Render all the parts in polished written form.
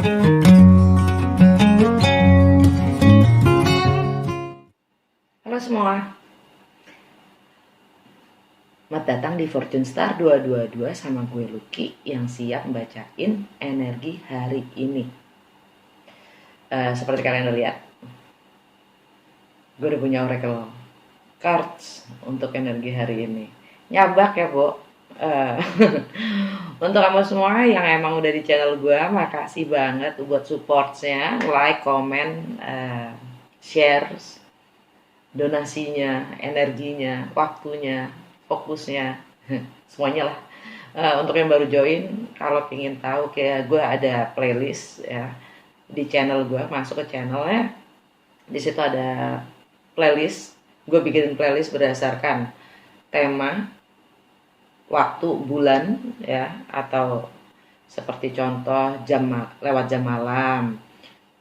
Halo semua, selamat datang di Fortune Star 222 sama gue Lucky yang siap bacain energi hari ini. Seperti kalian udah lihat, gue udah punya oracle cards untuk energi hari ini. Nyabak ya, Bo. Untuk kamu semua yang emang udah di channel gue, makasih banget buat supportnya, like, comment, share, donasinya, energinya, waktunya, fokusnya, semuanya lah. Untuk yang baru join, kalau ingin tahu kayak gue ada playlist ya di channel gue, masuk ke channelnya, di situ ada playlist. Gue bikin playlist berdasarkan tema, waktu, bulan ya, atau seperti contoh lewat jam malam,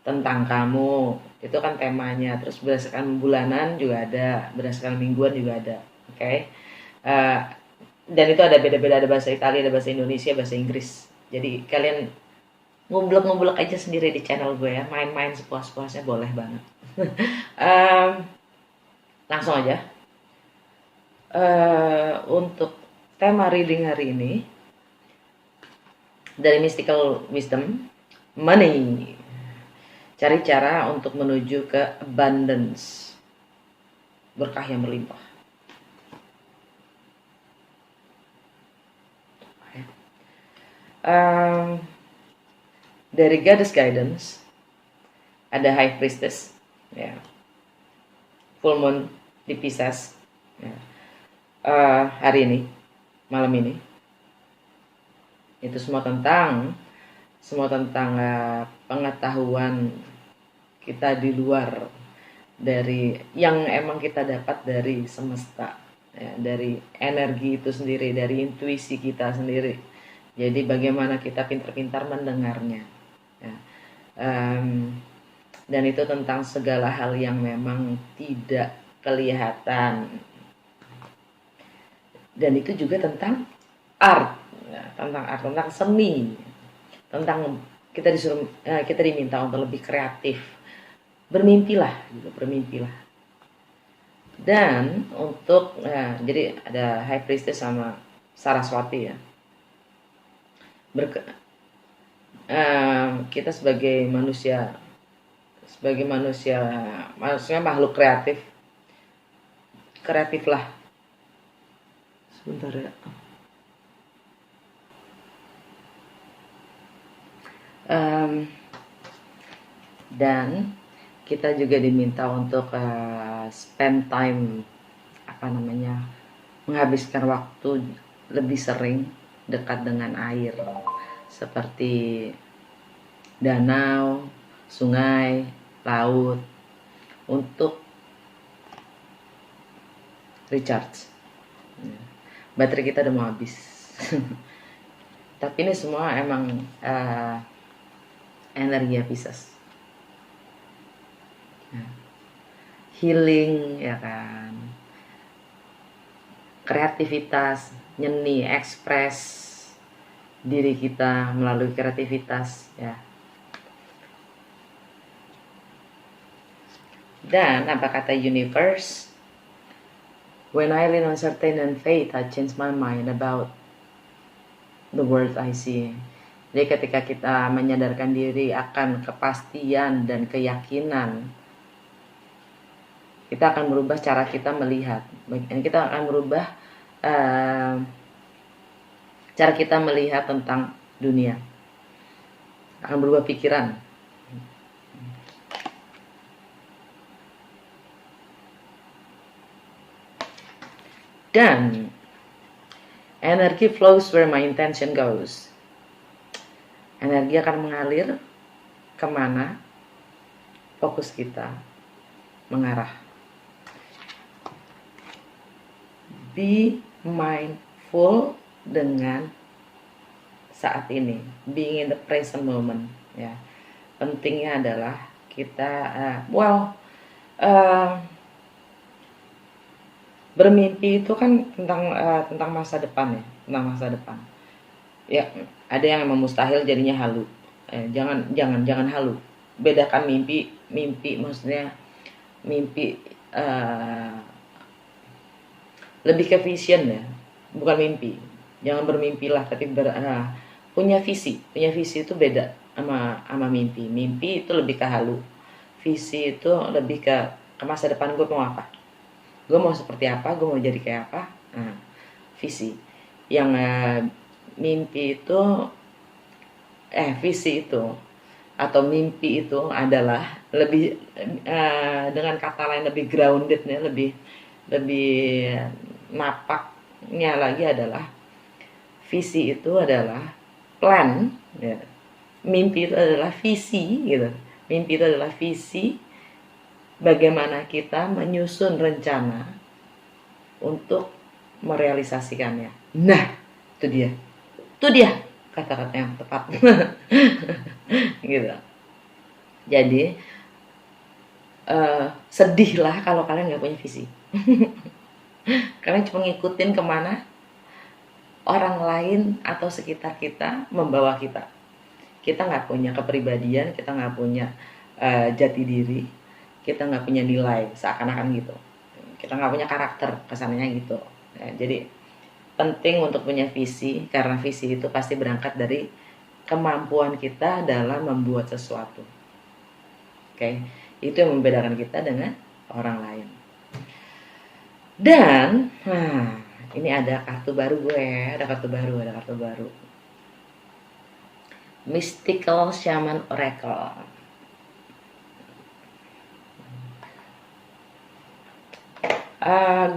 tentang kamu, itu kan temanya. Terus berdasarkan bulanan juga ada, berdasarkan mingguan juga ada. Oke. Dan itu ada beda-beda, ada bahasa Italia, ada bahasa Indonesia, bahasa Inggris. Jadi kalian ngumblok-ngumblok aja sendiri di channel gue ya, main-main sepuas-puasnya, boleh banget. Langsung aja. Untuk tema reading hari ini dari Mystical Wisdom, money. Cari cara untuk menuju ke abundance, berkah yang berlimpah. Dari Goddess Guidance ada High Priestess, ya, Full Moon di Pisces, ya. Hari ini, malam ini, itu semua tentang pengetahuan kita di luar dari yang emang kita dapat dari semesta, ya, dari energi itu sendiri, dari intuisi kita sendiri. Jadi bagaimana kita pintar-pintar mendengarnya, ya. Dan itu tentang segala hal yang memang tidak kelihatan. Dan itu juga tentang art, ya, tentang seni, tentang kita diminta untuk lebih kreatif, bermimpilah. Dan untuk jadi ada High Priestess sama Saraswati ya. Kita sebagai manusia, maksudnya makhluk kreatif lah. Sebentar ya. Dan kita juga diminta untuk spend time, menghabiskan waktu lebih sering dekat dengan air, seperti danau, sungai, laut, untuk recharge. Baterai kita udah mau habis. Tapi ini semua emang energi Pisces, healing ya kan, kreativitas, nyeni, ekspres diri kita melalui kreativitas ya. Dan apa kata universe? When I lean on certain and faith, I change my mind about the world I see. Jadi ketika kita menyadarkan diri akan kepastian dan keyakinan, kita akan merubah cara kita melihat. Kita akan merubah cara kita melihat tentang dunia. Akan berubah pikiran. Dan energy flows where my intention goes. Energi akan mengalir kemana fokus kita mengarah. Be mindful dengan saat ini, being in the present moment ya. Pentingnya adalah kita bermimpi itu kan tentang masa depan ya, tentang masa depan. Ya, ada yang emang mustahil jadinya halu. Jangan halu. Bedakan mimpi maksudnya mimpi lebih ke vision ya, bukan mimpi. Jangan bermimpilah, tapi punya visi itu beda sama mimpi. Mimpi itu lebih ke halu, visi itu lebih ke masa depan. Gue mau apa, gue mau seperti apa, gue mau jadi kayak apa. Nah, visi. Yang mimpi itu visi itu atau mimpi itu adalah lebih dengan kata lain lebih groundednya, lebih napaknya lagi adalah visi itu adalah plan ya. Mimpi itu adalah visi gitu. Mimpi itu adalah visi bagaimana kita menyusun rencana untuk merealisasikannya. Nah, itu dia kata-kata yang tepat. Gitu. Jadi sedihlah kalau kalian nggak punya visi. Kalian cuma ngikutin kemana orang lain atau sekitar kita membawa kita. Kita nggak punya kepribadian, kita nggak punya jati diri, kita nggak punya nilai, seakan-akan gitu. Kita nggak punya karakter, kesannya gitu. Jadi penting untuk punya visi, karena visi itu pasti berangkat dari kemampuan kita dalam membuat sesuatu. Oke, itu yang membedakan kita dengan orang lain. Dan ini ada kartu baru gue, ada kartu baru. Mystical Shaman Oracle.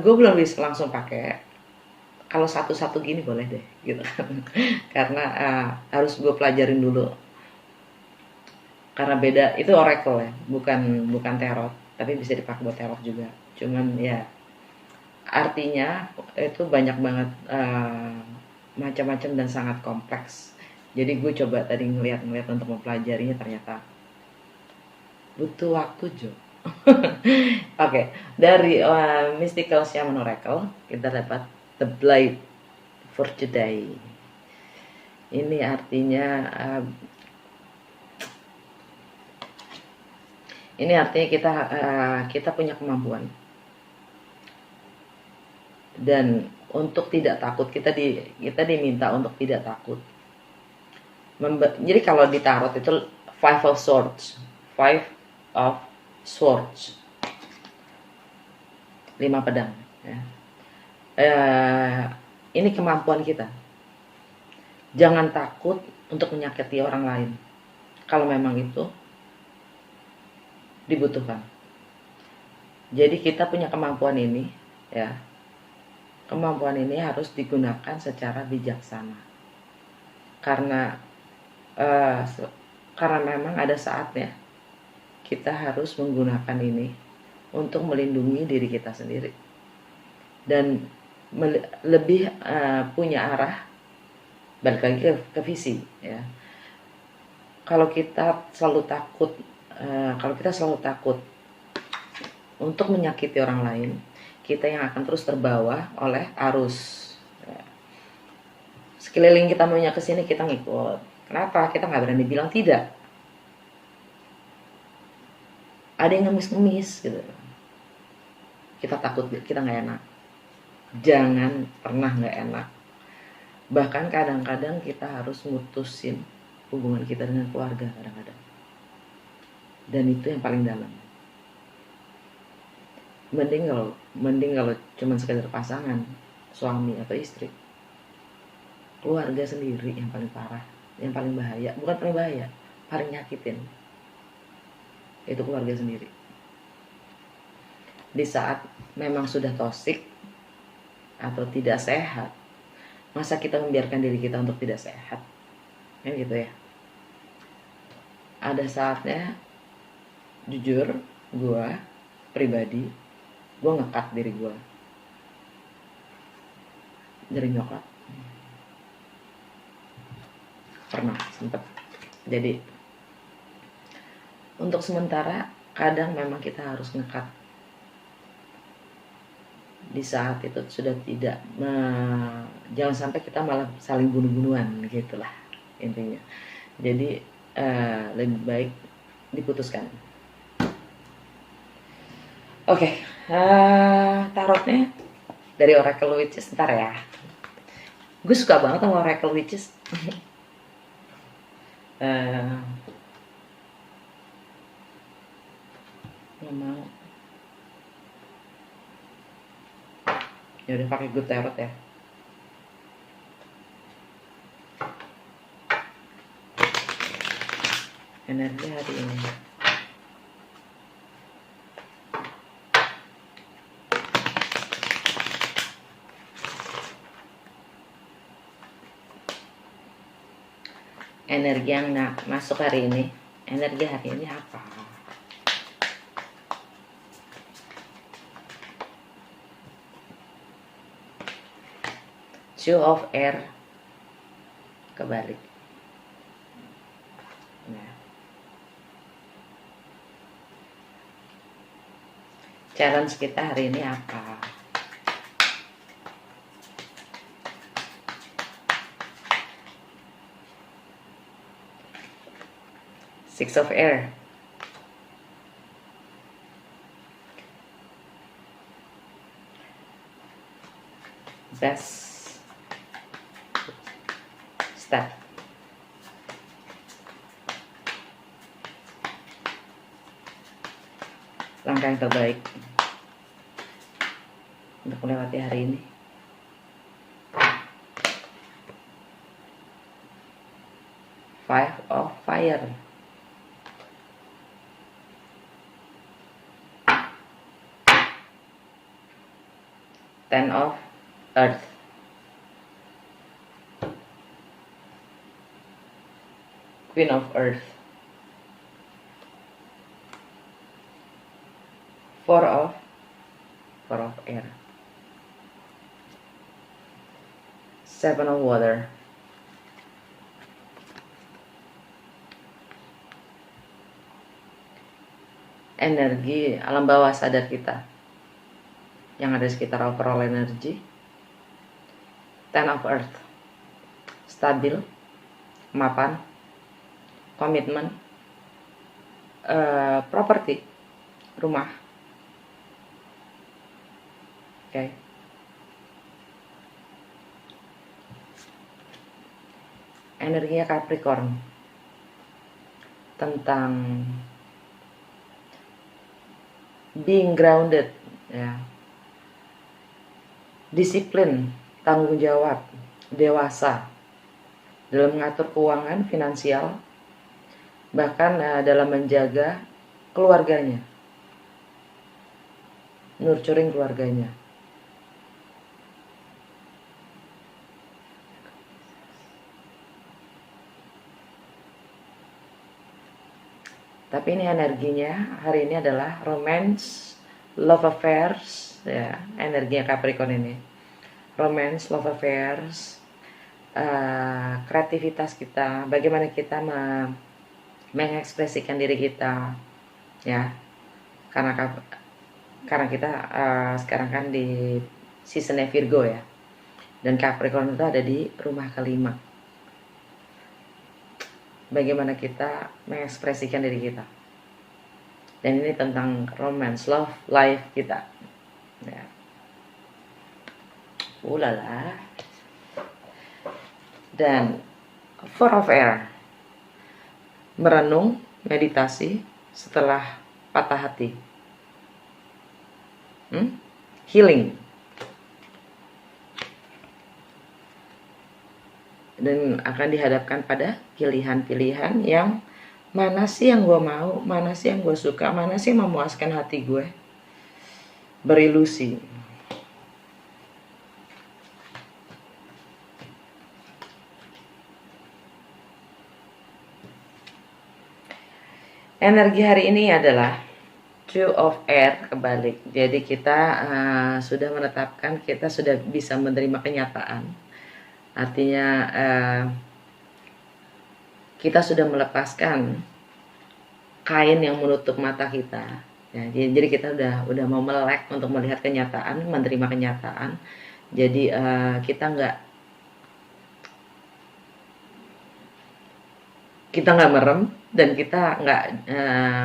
Gue belum bisa langsung pakai. Kalau satu-satu gini boleh deh, gitu. Karena harus gue pelajarin dulu. Karena beda, itu oracle ya, bukan tarot, tapi bisa dipakai buat tarot juga. Cuman ya artinya itu banyak banget macam-macam dan sangat kompleks. Jadi gue coba tadi ngeliat untuk mempelajarinya, ternyata butuh waktu Jo. Oke, dari Mystical Shaman Oracle kita dapat The Blade for Today. Ini artinya kita punya kemampuan, dan untuk tidak takut, kita diminta untuk tidak takut. Jadi kalau di tarot itu Five of Swords, 5 pedang ya. Ini kemampuan kita. Jangan takut untuk menyakiti orang lain kalau memang itu dibutuhkan. Jadi kita punya kemampuan ini ya. Kemampuan ini harus digunakan secara bijaksana. Karena memang ada saatnya kita harus menggunakan ini untuk melindungi diri kita sendiri dan lebih punya arah, balik lagi ke visi ya. Kalau kita selalu takut untuk menyakiti orang lain, kita yang akan terus terbawa oleh arus ya. Sekeliling kita maunya kesini, kita ngikut. Kenapa? Kita nggak berani bilang tidak. Ada yang ngemis-ngemis gitu. Kita takut, kita nggak enak. Jangan pernah nggak enak. Bahkan kadang-kadang kita harus mutusin hubungan kita dengan keluarga kadang-kadang. Dan itu yang paling dalam. Mending kalau cuma sekedar pasangan, suami atau istri. Keluarga sendiri yang paling parah, yang paling bahaya. Bukan paling bahaya, paling nyakitin. Itu keluarga sendiri. Di saat memang sudah toksik atau tidak sehat, masa kita membiarkan diri kita untuk tidak sehat? Kan gitu ya. Ada saatnya, jujur, gue pribadi, gue ngekat diri gue dari nyokap. Pernah sempet. Jadi untuk sementara kadang memang kita harus ngekat. Di saat itu sudah tidak, jangan sampai kita malah saling bunuh-bunuhan, gitulah intinya. Jadi lebih baik diputuskan. Oke, tarotnya dari Oracle Witches. Ntar ya, gue suka banget sama Oracle Witches. Nggak mau. Ya udah pakai Good Tarot ya. Energi hari ini. Energi yang masuk hari ini. Energi hari ini apa? Two of Air kebalik. Nah. Challenge kita hari ini apa? Six of Air. Best step. Langkah yang terbaik untuk melewati hari ini. Five of Fire. Ten of Earth. Queen of Earth. Four of Air. Seven of Water. Energi alam bawah sadar kita yang ada di sekitar overall energy. Ten of Earth. Stabil, mapan, komitmen, properti, rumah. Oke. Energinya Capricorn tentang being grounded, ya, disiplin, tanggung jawab, dewasa dalam mengatur keuangan, finansial, bahkan dalam menjaga keluarganya, nurturing keluarganya. Tapi ini energinya hari ini adalah romance, love affairs, ya, energinya Capricorn ini. Romance, love affairs, kreativitas kita, bagaimana kita mengekspresikan diri kita, ya. Karena kita sekarang kan di seasonnya Virgo ya. Dan Capricorn itu ada di rumah kelima. Bagaimana kita mengekspresikan diri kita. Dan ini tentang romance, love, life kita. Ya. Ulala. Dan Four of Air. Merenung, meditasi setelah patah hati. Healing. Dan akan dihadapkan pada pilihan-pilihan yang mana sih yang gue mau, mana sih yang gue suka, mana sih yang memuaskan hati gue. Berilusi. Energi hari ini adalah Two of Air kebalik. Jadi kita sudah menetapkan, kita sudah bisa menerima kenyataan. Artinya kita sudah melepaskan kain yang menutup mata kita. Ya, jadi kita udah mau melek untuk melihat kenyataan, menerima kenyataan. Jadi kita kita nggak merem, dan kita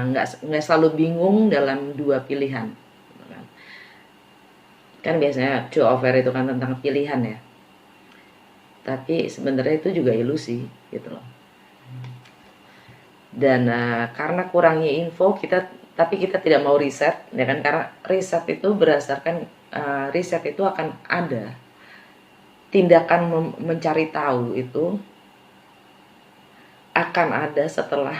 nggak selalu bingung dalam dua pilihan. Kan biasanya true over itu kan tentang pilihan ya, tapi sebenarnya itu juga ilusi gitu loh. Dan karena kurangnya info kita, tapi kita tidak mau riset ya kan, karena riset itu berdasarkan riset itu akan ada tindakan mencari tahu, itu akan ada setelah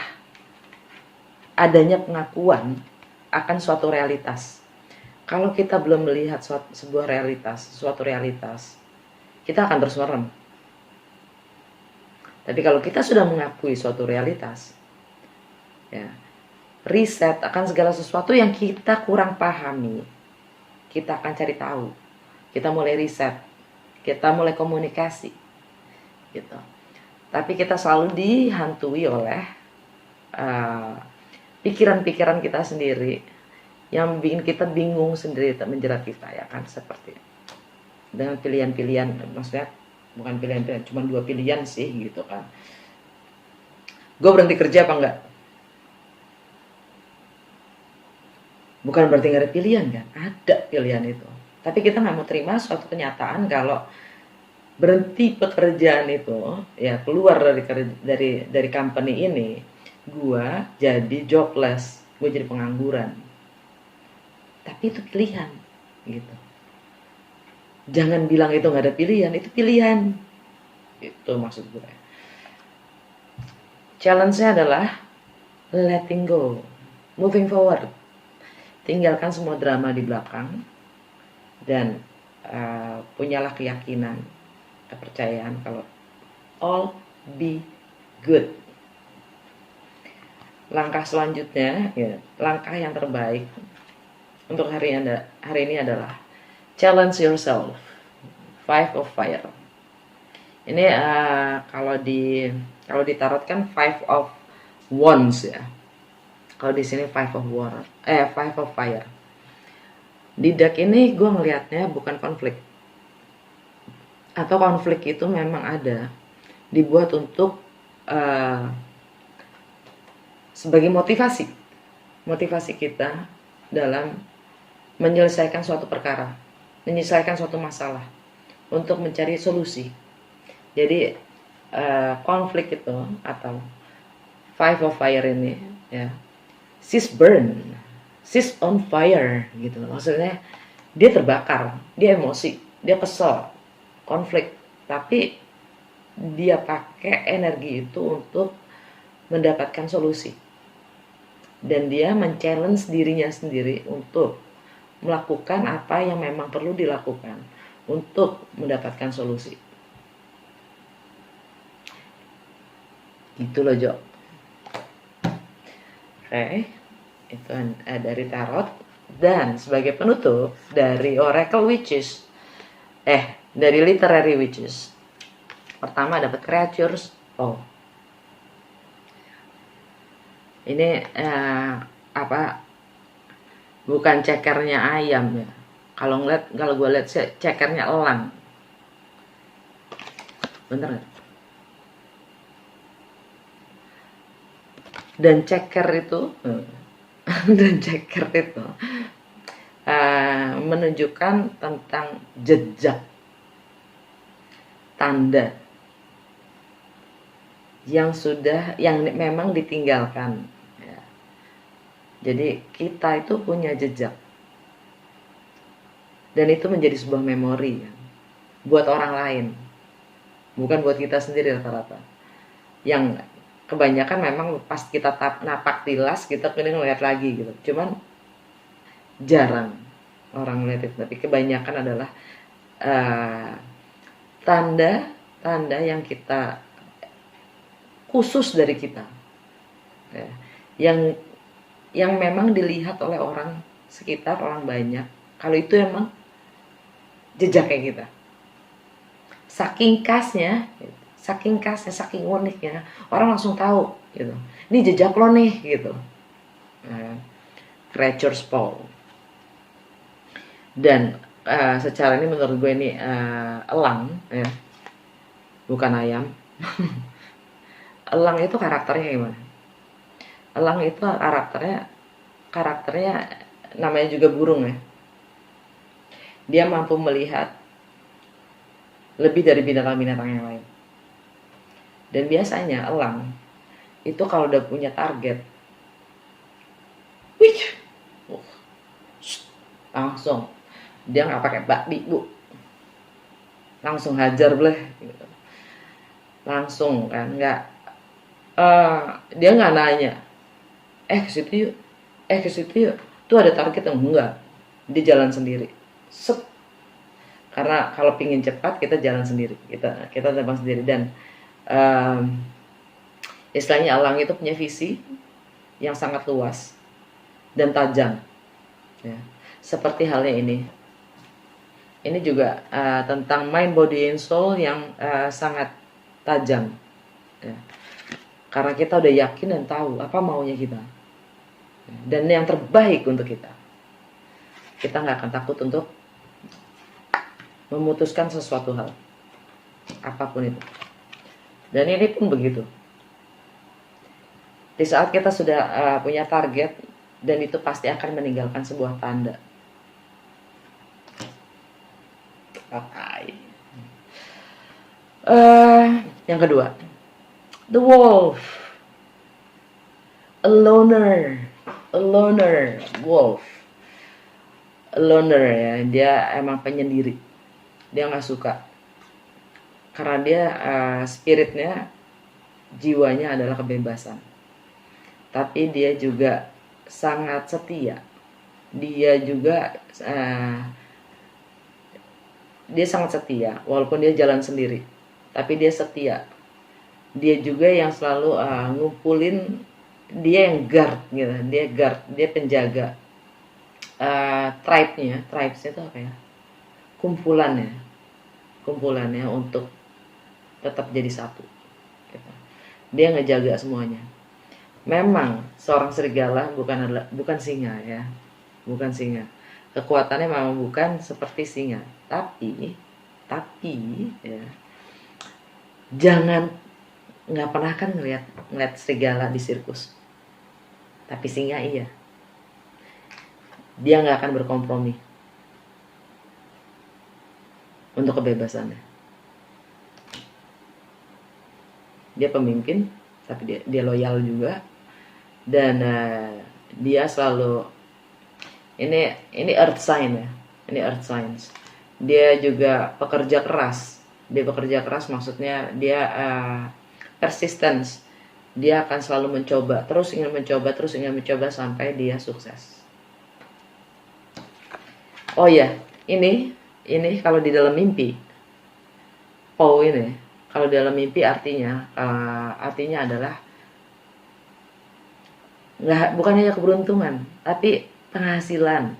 adanya pengakuan akan suatu realitas. Kalau kita belum melihat suatu realitas, kita akan terus merem. Tapi kalau kita sudah mengakui suatu realitas, ya, riset akan segala sesuatu yang kita kurang pahami, kita akan cari tahu. Kita mulai riset, kita mulai komunikasi, gitu. Tapi kita selalu dihantui oleh pikiran-pikiran kita sendiri yang bikin kita bingung sendiri, menjerat kita ya kan, seperti dengan pilihan-pilihan, maksudnya bukan pilihan-pilihan, cuma dua pilihan sih gitu kan. Gue berhenti kerja apa enggak? Bukan berarti nggak ada pilihan kan, ada pilihan itu. Tapi kita nggak mau terima suatu kenyataan kalau berhenti pekerjaan itu, ya keluar dari company ini, gue jadi jobless, gue jadi pengangguran. Tapi itu pilihan, gitu. Jangan bilang itu nggak ada pilihan, itu pilihan. Itu maksud gue. Challenge-nya adalah letting go, moving forward. Tinggalkan semua drama di belakang dan punyalah keyakinan, kepercayaan kalau all be good. Langkah selanjutnya, ya, langkah yang terbaik untuk hari ini adalah challenge yourself. 5 of fire. Ini kalau ditarotkan 5 of wands ya. Kalau di sini 5 of fire. Di deck ini gue ngelihatnya bukan konflik. Atau konflik itu memang ada, dibuat untuk sebagai motivasi kita dalam menyelesaikan suatu perkara, menyelesaikan suatu masalah, untuk mencari solusi. Jadi konflik itu atau 5 of fire ini ya, she's on fire gitu. Maksudnya dia terbakar, dia emosi, dia kesel, konflik, tapi dia pakai energi itu untuk mendapatkan solusi. Dan dia men-challenge dirinya sendiri untuk melakukan apa yang memang perlu dilakukan untuk mendapatkan solusi. Gitu loh, Jo. Oke, itu dari tarot. Dan sebagai penutup dari Oracle Witches, dari Literary Witches, pertama dapat Creatures. Ini bukan cekernya ayam ya. Kalau gue lihat cekernya elang. Bener gak? Dan ceker itu menunjukkan tentang jejak, tanda yang memang ditinggalkan ya. Jadi kita itu punya jejak, dan itu menjadi sebuah memori ya, buat orang lain, bukan buat kita sendiri rata-rata. Yang kebanyakan memang pas kita napak tilas kita pengen ngeliat lagi gitu, cuman jarang orang melihat itu. Tapi kebanyakan adalah tanda yang kita khusus dari kita ya, yang memang dilihat oleh orang sekitar, orang banyak. Kalau itu emang jejak kayak kita, saking khasnya, saking uniknya, orang langsung tahu gitu, ini jejak lo nih gitu. Creatures Paw. Dan secara ini menurut gue ini elang ya, bukan ayam. Elang itu karakternya gimana? Elang itu karakternya namanya juga burung ya. Dia mampu melihat lebih dari binatang-binatang yang lain. Dan biasanya elang itu kalau udah punya target, wih, langsung dia nggak pakai bakti bu, langsung hajar boleh, gitu. Langsung kan nggak, dia nggak nanya, ke situ yuk, ke situ yuk, tuh ada target yang enggak, dia jalan sendiri, set. Karena kalau pingin cepat kita jalan sendiri, kita terbang sendiri. Dan istilahnya elang itu punya visi yang sangat luas dan tajam ya. Seperti halnya ini juga tentang mind, body, and soul yang sangat tajam ya. Karena kita udah yakin dan tahu apa maunya kita dan yang terbaik untuk kita nggak akan takut untuk memutuskan sesuatu hal apapun itu. Dan ini pun begitu. Di saat kita sudah punya target, dan itu pasti akan meninggalkan sebuah tanda. Yang kedua, the wolf, a loner wolf. A loner ya, dia emang penyendiri. Dia nggak suka karena dia spiritnya, jiwanya adalah kebebasan. Tapi dia juga sangat setia. Dia sangat setia walaupun dia jalan sendiri, tapi dia setia. Dia juga yang selalu ngumpulin, dia yang guard gitu. Dia penjaga tribes itu apa ya? Kumpulannya untuk tetap jadi satu gitu. Dia ngejaga semuanya. Memang seorang serigala bukan singa ya, bukan singa. Kekuatannya memang bukan seperti singa, tapi ya, jangan, nggak pernah kan ngeliat serigala di sirkus, tapi singa iya. Dia nggak akan berkompromi untuk kebebasannya. Dia pemimpin, tapi dia loyal juga. Dan dia selalu, ini earth sign ya, ini earth signs. Dia juga pekerja keras. Dia bekerja keras maksudnya dia persistence. Dia akan selalu mencoba, terus ingin mencoba sampai dia sukses. Oh ya, ini kalau di dalam mimpi, kalau di dalam mimpi artinya adalah bukan hanya keberuntungan, tapi penghasilan,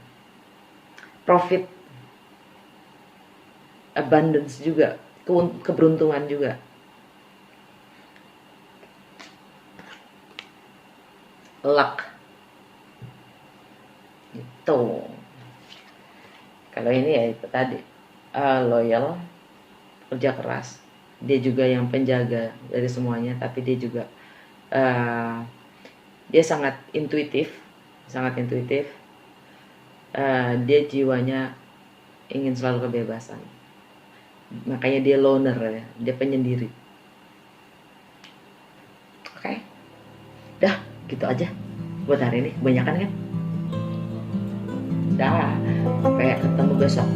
profit, abundance juga, keberuntungan juga. Luck. Gitu. Kalau ini ya itu tadi, loyal, kerja keras. Dia juga yang penjaga dari semuanya, tapi dia juga dia sangat intuitif. Dia jiwanya ingin selalu kebebasan. Makanya dia loner ya, dia penyendiri. Oke. Dah, gitu aja buat hari ini. Kebanyakan kan? Dah, sampai ketemu besok.